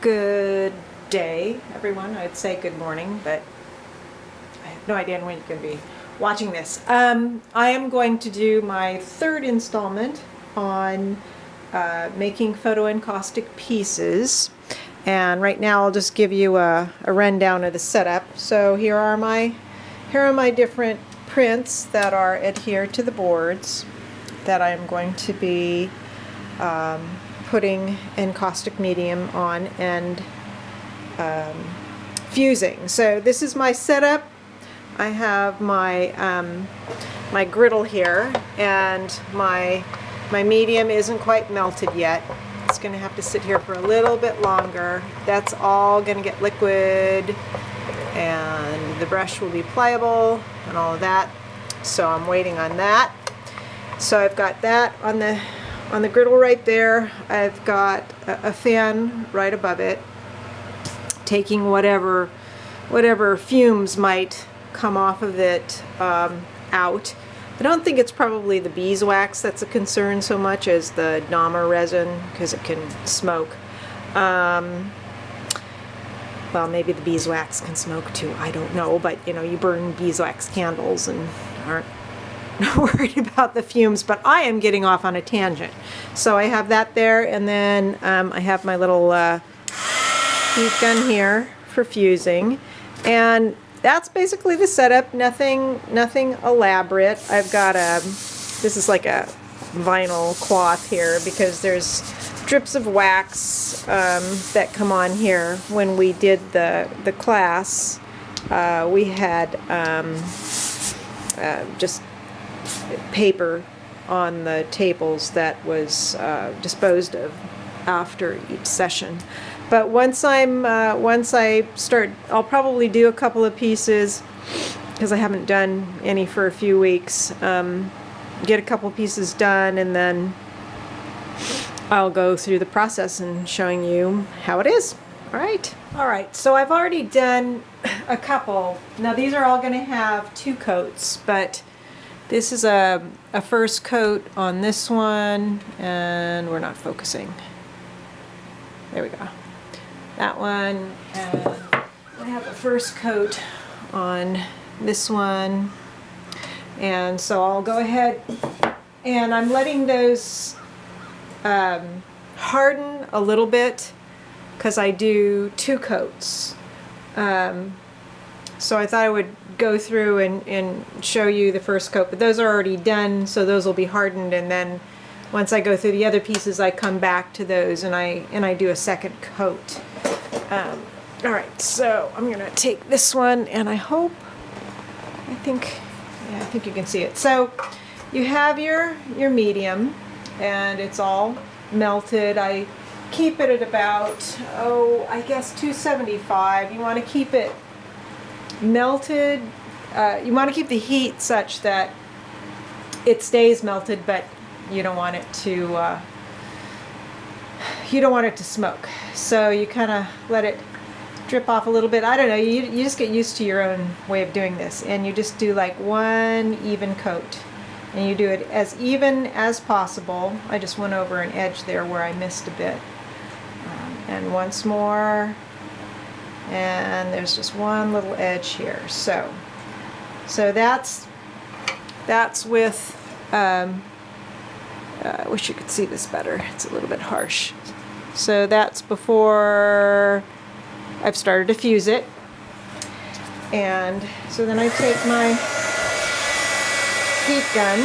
Good day, everyone. I'd say good morning, but I have no idea when you're going to be watching this. I am going to do my third installment on making photo encaustic pieces. And right now I'll just give you a rundown of the setup. So here are my different prints that are adhered to the boards that I'm going to be putting encaustic medium on and fusing. So this is my setup. I have my my griddle here, and my medium isn't quite melted yet. It's going to have to sit here for a little bit longer. That's all going to get liquid, and the brush will be pliable and all of that. So I'm waiting on that. So I've got that on the griddle right there. I've got a fan right above it, taking whatever fumes might come off of it out. I don't think it's probably the beeswax that's a concern so much as the Dahmer resin, because it can smoke. Well, maybe the beeswax can smoke too, I don't know, but you know, you burn beeswax candles and aren't worried about the fumes. But I am getting off on a tangent. So I have that there, and then I have my little heat gun here for fusing, and that's basically the setup. Nothing elaborate. I've got this is like a vinyl cloth here because there's drips of wax that come on here. When we did the class, we had just paper on the tables that was disposed of after each session. But once I start, I'll probably do a couple of pieces because I haven't done any for a few weeks. Get a couple pieces done, and then I'll go through the process and showing you how it is. All right. So I've already done a couple. Now these are all going to have 2 coats, but this is a first coat on this one, and we're not focusing. There we go. That one, and I have a first coat on this one, and so I'll go ahead and I'm letting those harden a little bit because I do 2 coats. So I thought I would go through and show you the first coat, but those are already done, so those will be hardened, and then once I go through the other pieces I come back to those and I do a second coat. All right, so I'm gonna take this one, and I think you can see it. So you have your medium, and it's all melted. I keep it at about, I guess 275. You want to keep it melted. You want to keep the heat such that it stays melted, but you don't want it to smoke. So you kind of let it drip off a little bit. I don't know, you just get used to your own way of doing this, and you just do like one even coat, and you do it as even as possible. I just went over an edge there where I missed a bit, and once more, and there's just one little edge here. So that's with I wish you could see this better. It's a little bit harsh. So that's before I've started to fuse it. And so then I take my heat gun.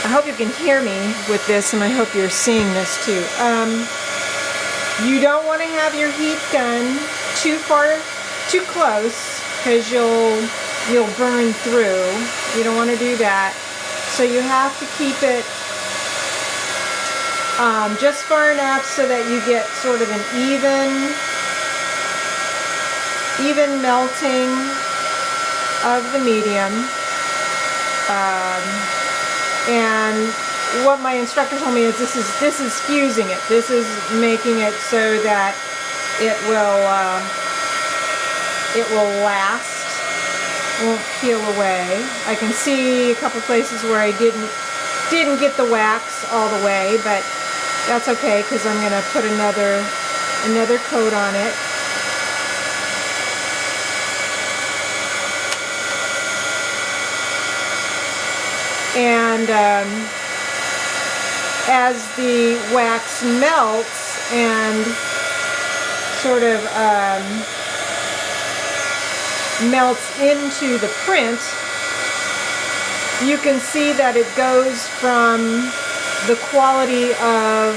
I hope you can hear me with this, and I hope you're seeing this too. You don't want to have your heat gun too close, because you'll burn through. You don't want to do that. So you have to keep it just far enough so that you get sort of an even melting of the medium. And what my instructor told me is this is fusing it. This is making it so that it will last. Won't peel away. I can see a couple places where I didn't get the wax all the way, but That's okay, because I'm going to put another coat on it. And as the wax melts and sort of melts into the print, you can see that it goes from the quality of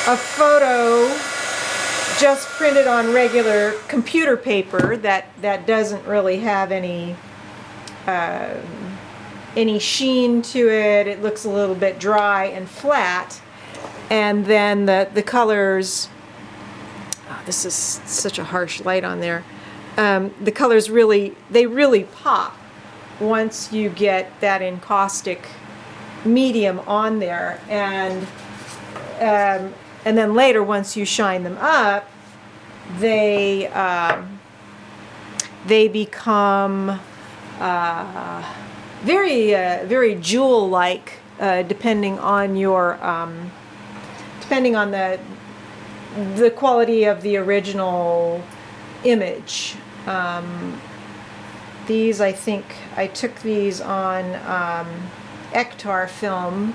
a photo just printed on regular computer paper that doesn't really have any sheen to it. It looks a little bit dry and flat. And then the colors, oh, this is such a harsh light on there. The colors really pop once you get that encaustic medium on there. And then later, once you shine them up, they become very jewel-like, depending on the quality of the original image. These, I think I took these on Ektar film,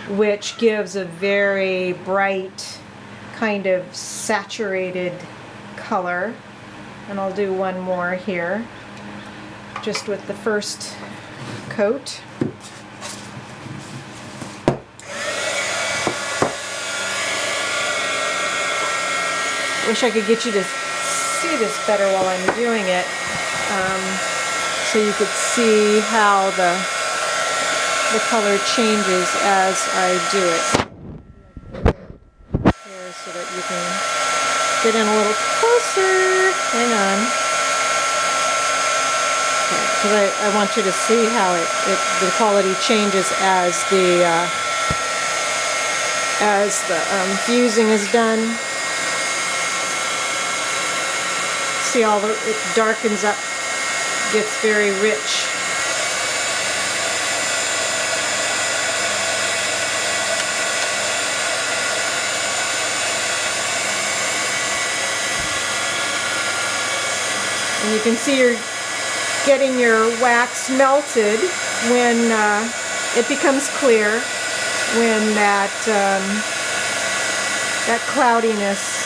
which gives a very bright kind of saturated color. And I'll do one more here, just with the first coat. Wish I could get you to see this better while I'm doing it, so you could see how the color changes as I do it. Here, so that you can get in a little closer. Hang on. Because I want you to see how the quality changes as the fusing is done. See, it darkens up, gets very rich. And you can see you're getting your wax melted when it becomes clear, when that cloudiness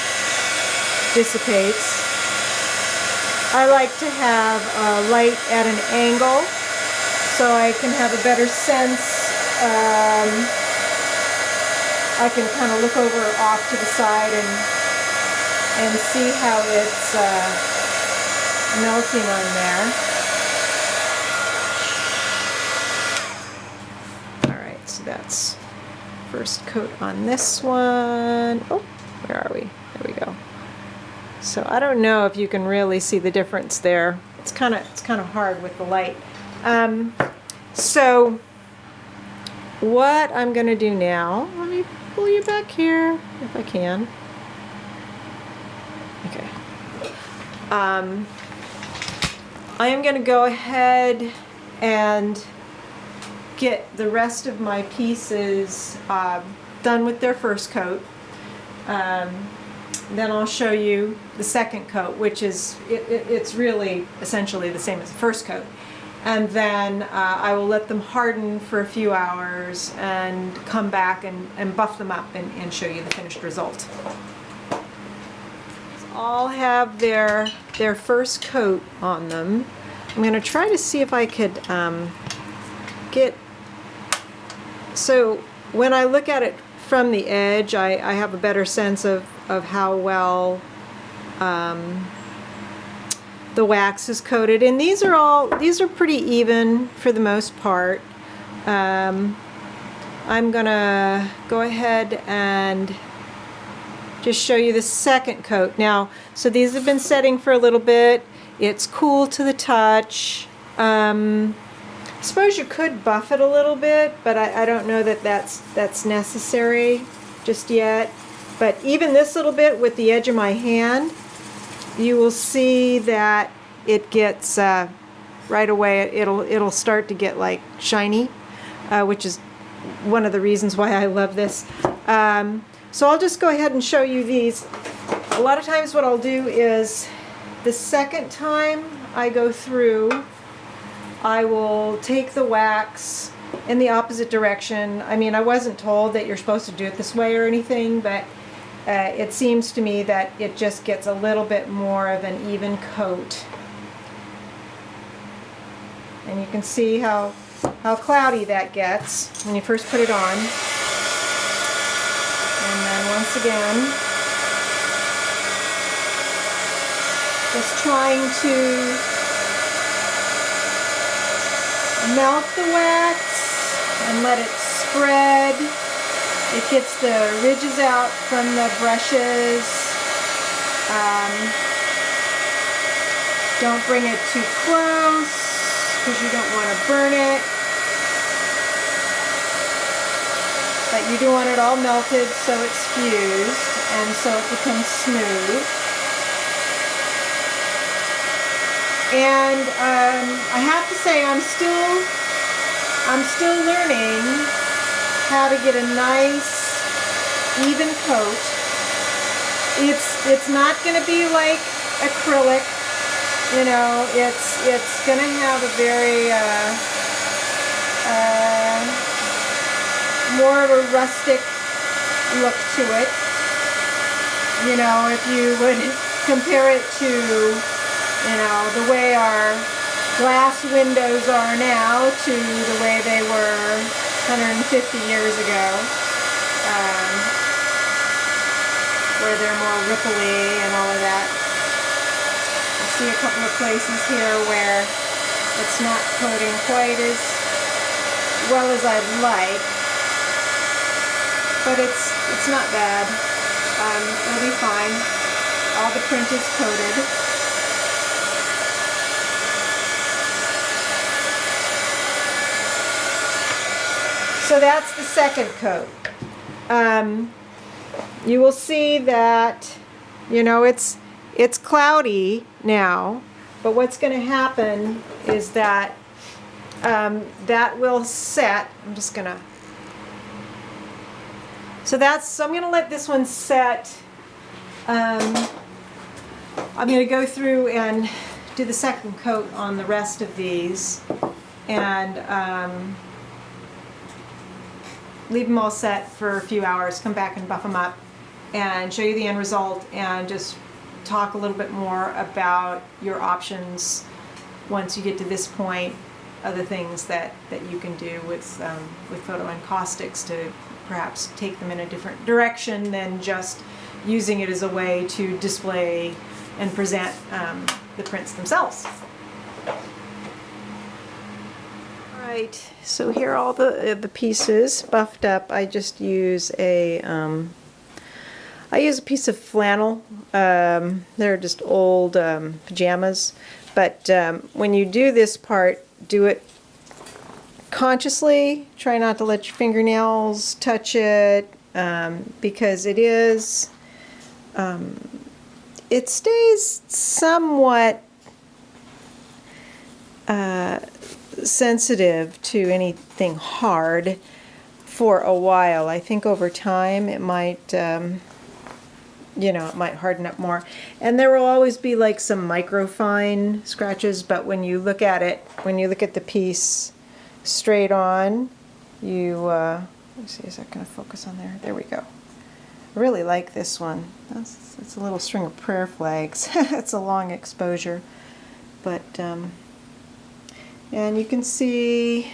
dissipates. I like to have light at an angle so I can have a better sense. I can kind of look over off to the side and see how it's melting on there. Alright, so that's first coat on this one. Oh, where are we? There we go. So I don't know if you can really see the difference there. It's kind of hard with the light. So what I'm going to do now, let me pull you back here if I can. Okay. I am going to go ahead and get the rest of my pieces done with their first coat. Then I'll show you the second coat, which is, it's really essentially the same as the first coat. And then I will let them harden for a few hours and come back and buff them up and show you the finished result. All have their first coat on them. I'm going to try to see if I could get, so when I look at it from the edge, I have a better sense of how well the wax is coated. And these are pretty even for the most part. I'm gonna go ahead and just show you the second coat now. So these have been setting for a little bit. It's cool to the touch. I suppose you could buff it a little bit, but I don't know that that's necessary just yet. But even this little bit with the edge of my hand, you will see that it gets right away. It'll start to get like shiny, which is one of the reasons why I love this. So I'll just go ahead and show you these. A lot of times what I'll do is the second time I go through, I will take the wax in the opposite direction. I mean, I wasn't told that you're supposed to do it this way or anything, but it seems to me that it just gets a little bit more of an even coat. And you can see how cloudy that gets when you first put it on. And then once again, just trying to melt the wax and let it spread. It gets the ridges out from the brushes. Don't bring it too close because you don't want to burn it. But you do want it all melted so it's fused and so it becomes smooth. And I have to say I'm still learning how to get a nice even coat. It's not going to be like acrylic, you know. It's going to have a very more of a rustic look to it. You know, if you would compare it to, you know, the way our glass windows are now to the way they were 150 years ago, where they're more ripply and all of that. I see a couple of places here where it's not coating quite as well as I'd like. But it's not bad. It'll be fine. All the print is coated. So that's the second coat. You will see that, you know, it's cloudy now, but what's going to happen is that that will set. I'm just going to. So I'm going to let this one set. I'm going to go through and do the second coat on the rest of these and leave them all set for a few hours, come back and buff them up and show you the end result and just talk a little bit more about your options once you get to this point, other things that you can do with photo encaustics to perhaps take them in a different direction than just using it as a way to display and present the prints themselves. Alright, so here are all the pieces buffed up. I just use a piece of flannel. They're just old pajamas, but when you do this part, do it consciously. Try not to let your fingernails touch it because it stays somewhat sensitive to anything hard for a while. I think over time it might you know, it might harden up more, and there will always be like some microfine scratches, but when you look at it, when you look at the piece straight on, you let me see, is that going to focus on there? There we go. I really like this one. It's a little string of prayer flags. It's a long exposure, but and you can see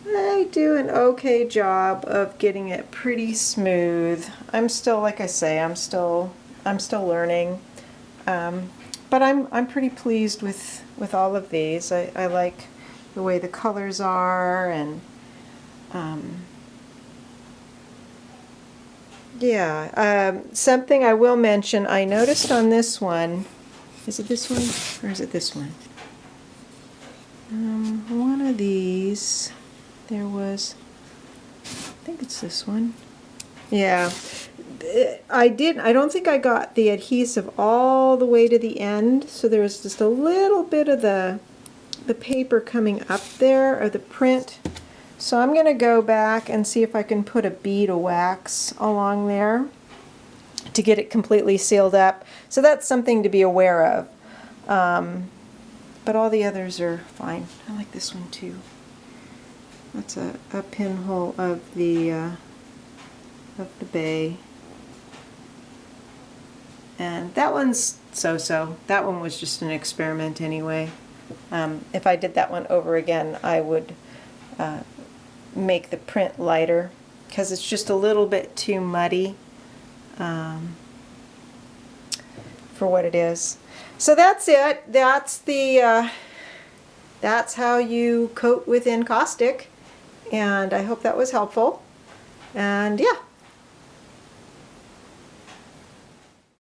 I do an okay job of getting it pretty smooth. I'm still, like I say, I'm still learning, but I'm pretty pleased with all of these. I like the way the colors are, and yeah. Something I will mention, I noticed on this one, is it this one or is it this one? One of these, there was, I think it's this one. Yeah, I don't think I got the adhesive all the way to the end, so there's just a little bit of the paper coming up there, or the print So I'm going to go back and see if I can put a bead of wax along there to get it completely sealed up. So that's something to be aware of. But all the others are fine. I like this one too. That's a pinhole of the bay. And that one's so-so. That one was just an experiment anyway. If I did that one over again, I would make the print lighter because it's just a little bit too muddy for what it is. So that's it. That's the that's how you coat with encaustic, and I hope that was helpful. And yeah,